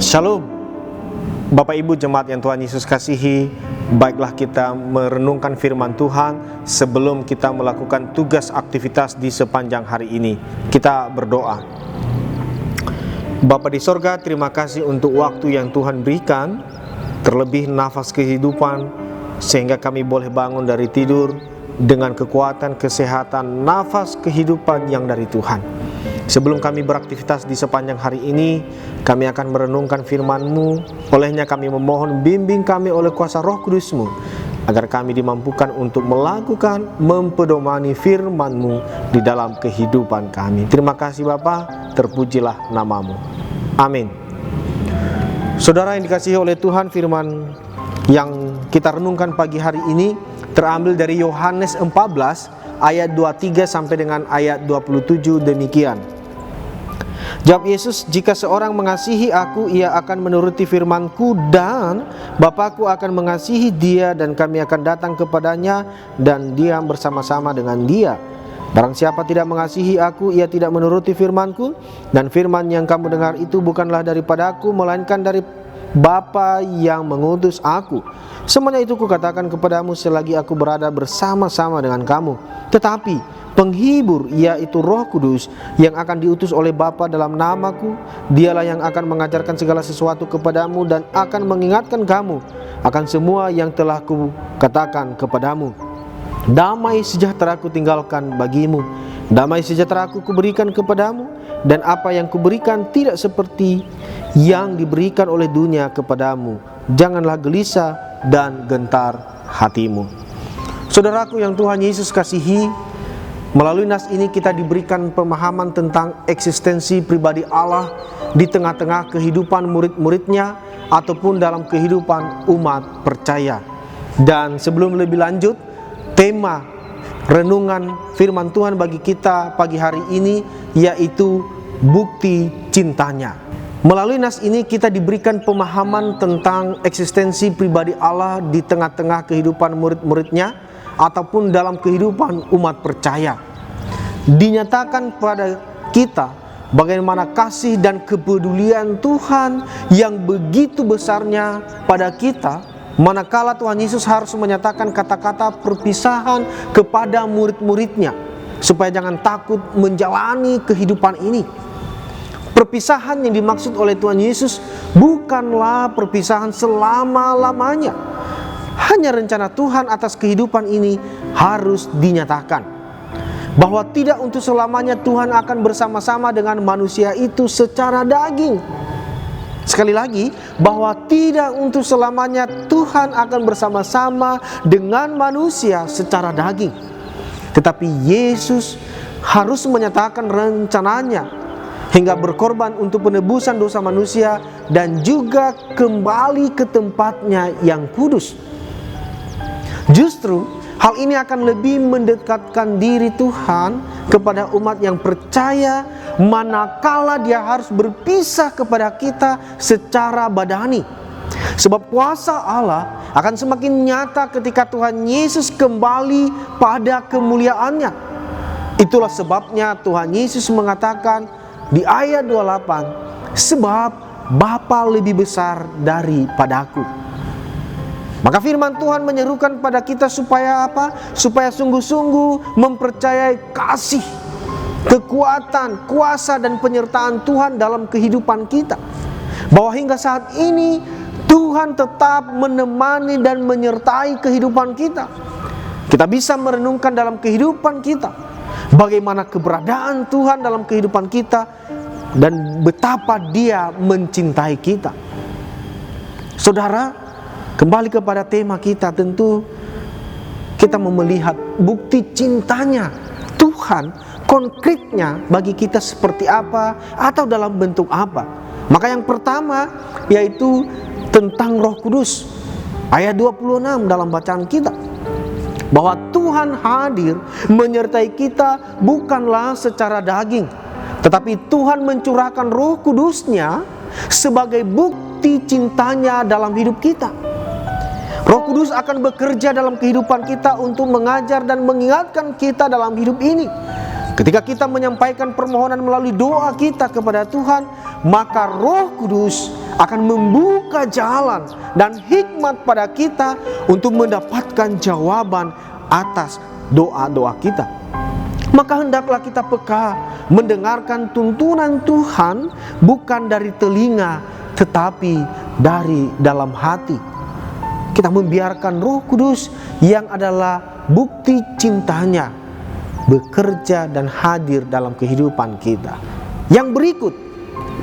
Shalom, Bapak Ibu jemaat yang Tuhan Yesus kasihi. Baiklah kita merenungkan firman Tuhan sebelum kita melakukan tugas aktivitas di sepanjang hari ini. Kita berdoa. Bapa di sorga, terima kasih untuk waktu yang Tuhan berikan, terlebih nafas kehidupan, sehingga kami boleh bangun dari tidur dengan kekuatan, kesehatan, nafas kehidupan yang dari Tuhan. Sebelum kami beraktivitas di sepanjang hari ini, kami akan merenungkan firman-Mu. Olehnya kami memohon bimbing kami oleh kuasa Roh Kudus-Mu, agar kami dimampukan untuk melakukan, mempedomani firman-Mu di dalam kehidupan kami. Terima kasih Bapa, terpujilah nama-Mu. Amin. Saudara yang dikasihi oleh Tuhan, firman yang kita renungkan pagi hari ini terambil dari Yohanes 14 ayat 23 sampai dengan ayat 27 demikian. Jawab Yesus, jika seorang mengasihi aku, ia akan menuruti firman-Ku, dan Bapa-Ku akan mengasihi dia, dan kami akan datang kepadanya dan diam bersama-sama dengan dia. Barang siapa tidak mengasihi aku, ia tidak menuruti firman-Ku, dan firman yang kamu dengar itu bukanlah daripada aku, melainkan dari Bapa yang mengutus aku. Semuanya itu kukatakan kepadamu selagi aku berada bersama-sama dengan kamu. Tetapi penghibur, yaitu Roh Kudus, yang akan diutus oleh Bapa dalam namaku, dialah yang akan mengajarkan segala sesuatu kepadamu dan akan mengingatkan kamu akan semua yang telah kukatakan kepadamu. Damai sejahtera ku tinggalkan bagimu, damai sejahtera ku berikan kepadamu, dan apa yang kuberikan tidak seperti yang diberikan oleh dunia kepadamu. Janganlah gelisah dan gentar hatimu. Saudaraku yang Tuhan Yesus kasihi, melalui nas ini kita diberikan pemahaman tentang eksistensi pribadi Allah di tengah-tengah kehidupan murid-muridnya ataupun dalam kehidupan umat percaya. Dan sebelum lebih lanjut, tema renungan firman Tuhan bagi kita pagi hari ini yaitu bukti cintanya. Melalui nas ini kita diberikan pemahaman tentang eksistensi pribadi Allah di tengah-tengah kehidupan murid-muridnya ataupun dalam kehidupan umat percaya. Dinyatakan pada kita bagaimana kasih dan kepedulian Tuhan yang begitu besarnya pada kita, manakala Tuhan Yesus harus menyatakan kata-kata perpisahan kepada murid-muridnya supaya jangan takut menjalani kehidupan ini. Perpisahan yang dimaksud oleh Tuhan Yesus bukanlah perpisahan selama-lamanya. Hanya rencana Tuhan atas kehidupan ini harus dinyatakan, bahwa tidak untuk selamanya Tuhan akan bersama-sama dengan manusia itu secara daging. Sekali lagi, bahwa tidak untuk selamanya Tuhan akan bersama-sama dengan manusia secara daging. Tetapi Yesus harus menyatakan rencananya hingga berkorban untuk penebusan dosa manusia dan juga kembali ke tempatnya yang kudus. Justru hal ini akan lebih mendekatkan diri Tuhan kepada umat yang percaya, manakala dia harus berpisah kepada kita secara badani. Sebab kuasa Allah akan semakin nyata ketika Tuhan Yesus kembali pada kemuliaannya. Itulah sebabnya Tuhan Yesus mengatakan di ayat 28, sebab Bapa lebih besar daripadaku. Maka firman Tuhan menyerukan pada kita supaya apa? Supaya sungguh-sungguh mempercayai kasih, kekuatan, kuasa dan penyertaan Tuhan dalam kehidupan kita. Bahwa hingga saat ini Tuhan tetap menemani dan menyertai kehidupan kita. Kita bisa merenungkan dalam kehidupan kita bagaimana keberadaan Tuhan dalam kehidupan kita dan betapa Dia mencintai kita. Saudara, kembali kepada tema kita, tentu kita mau melihat bukti cintanya Tuhan konkretnya bagi kita seperti apa atau dalam bentuk apa. Maka yang pertama yaitu tentang Roh Kudus. Ayat 26 dalam bacaan kita, bahwa Tuhan hadir menyertai kita bukanlah secara daging, tetapi Tuhan mencurahkan Roh Kudus-Nya sebagai bukti cintanya dalam hidup kita. Roh Kudus akan bekerja dalam kehidupan kita untuk mengajar dan mengingatkan kita dalam hidup ini. Ketika kita menyampaikan permohonan melalui doa kita kepada Tuhan, maka Roh Kudus akan membuka jalan dan hikmat pada kita untuk mendapatkan jawaban atas doa-doa kita. Maka hendaklah kita peka mendengarkan tuntunan Tuhan, bukan dari telinga tetapi dari dalam hati. Kita membiarkan Roh Kudus yang adalah bukti cintanya bekerja dan hadir dalam kehidupan kita. Yang berikut,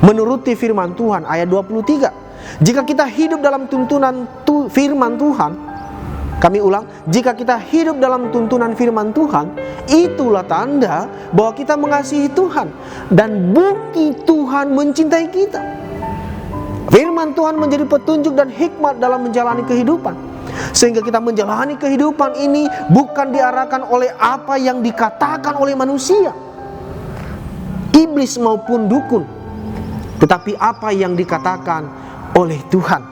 menuruti firman Tuhan ayat 23. Jika kita hidup dalam tuntunan firman Tuhan, kami ulang, jika kita hidup dalam tuntunan firman Tuhan, itulah tanda bahwa kita mengasihi Tuhan dan bukti Tuhan mencintai kita. Firman Tuhan menjadi petunjuk dan hikmat dalam menjalani kehidupan, sehingga kita menjalani kehidupan ini bukan diarahkan oleh apa yang dikatakan oleh manusia, iblis maupun dukun, tetapi apa yang dikatakan oleh Tuhan.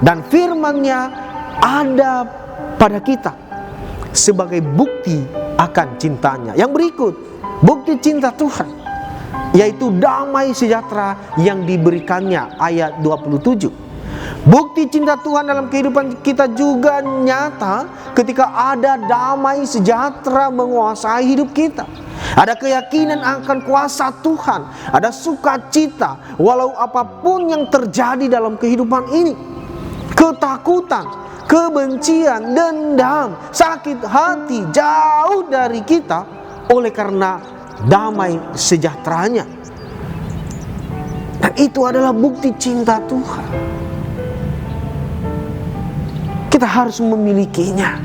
Dan firman-Nya ada pada kita sebagai bukti akan cintanya. Yang berikut, bukti cinta Tuhan, yaitu damai sejahtera yang diberikannya, ayat 27. Bukti cinta Tuhan dalam kehidupan kita juga nyata ketika ada damai sejahtera menguasai hidup kita. Ada keyakinan akan kuasa Tuhan, ada sukacita walau apapun yang terjadi dalam kehidupan ini. Ketakutan, kebencian, dendam, sakit hati jauh dari kita oleh karena damai sejahteranya. Dan itu adalah bukti cinta Tuhan. Kita harus memilikinya.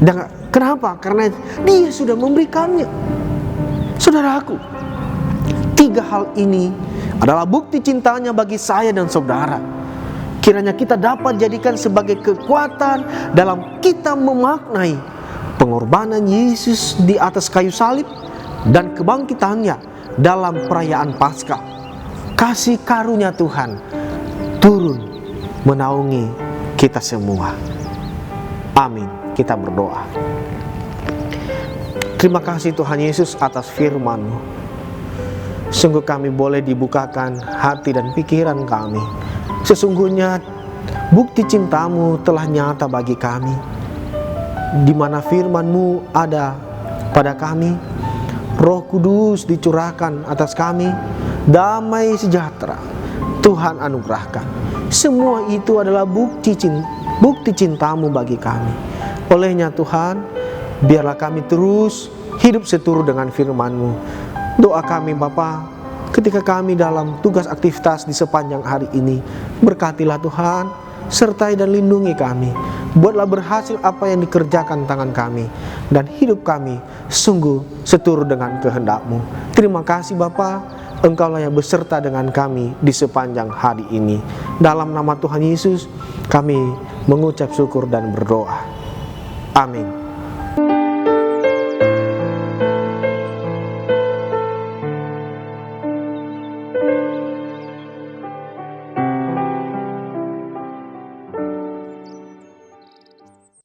Dan kenapa? Karena Dia sudah memberikannya. Saudaraku, 3 hal ini adalah bukti cintanya bagi saya dan saudara. Kiranya kita dapat jadikan sebagai kekuatan dalam kita memaknai pengorbanan Yesus di atas kayu salib dan kebangkitannya dalam perayaan Paskah. Kasih karunia Tuhan turun menaungi kita semua. Amin. Kita berdoa. Terima kasih Tuhan Yesus atas firman-Mu. Sungguh kami boleh dibukakan hati dan pikiran kami. Sesungguhnya bukti cinta-Mu telah nyata bagi kami. Di mana firman-Mu ada pada kami, Roh Kudus dicurahkan atas kami, damai sejahtera Tuhan anugerahkan. Semua itu adalah bukti cinta-Mu bagi kami. Olehnya Tuhan, biarlah kami terus hidup seturut dengan firman-Mu. Doa kami Bapa, ketika kami dalam tugas aktivitas di sepanjang hari ini, berkatilah Tuhan, sertai dan lindungi kami. Buatlah berhasil apa yang dikerjakan tangan kami, dan hidup kami sungguh seturut dengan kehendak-Mu. Terima kasih Bapa, Engkaulah yang beserta dengan kami di sepanjang hari ini. Dalam nama Tuhan Yesus, kami mengucap syukur dan berdoa. Amin.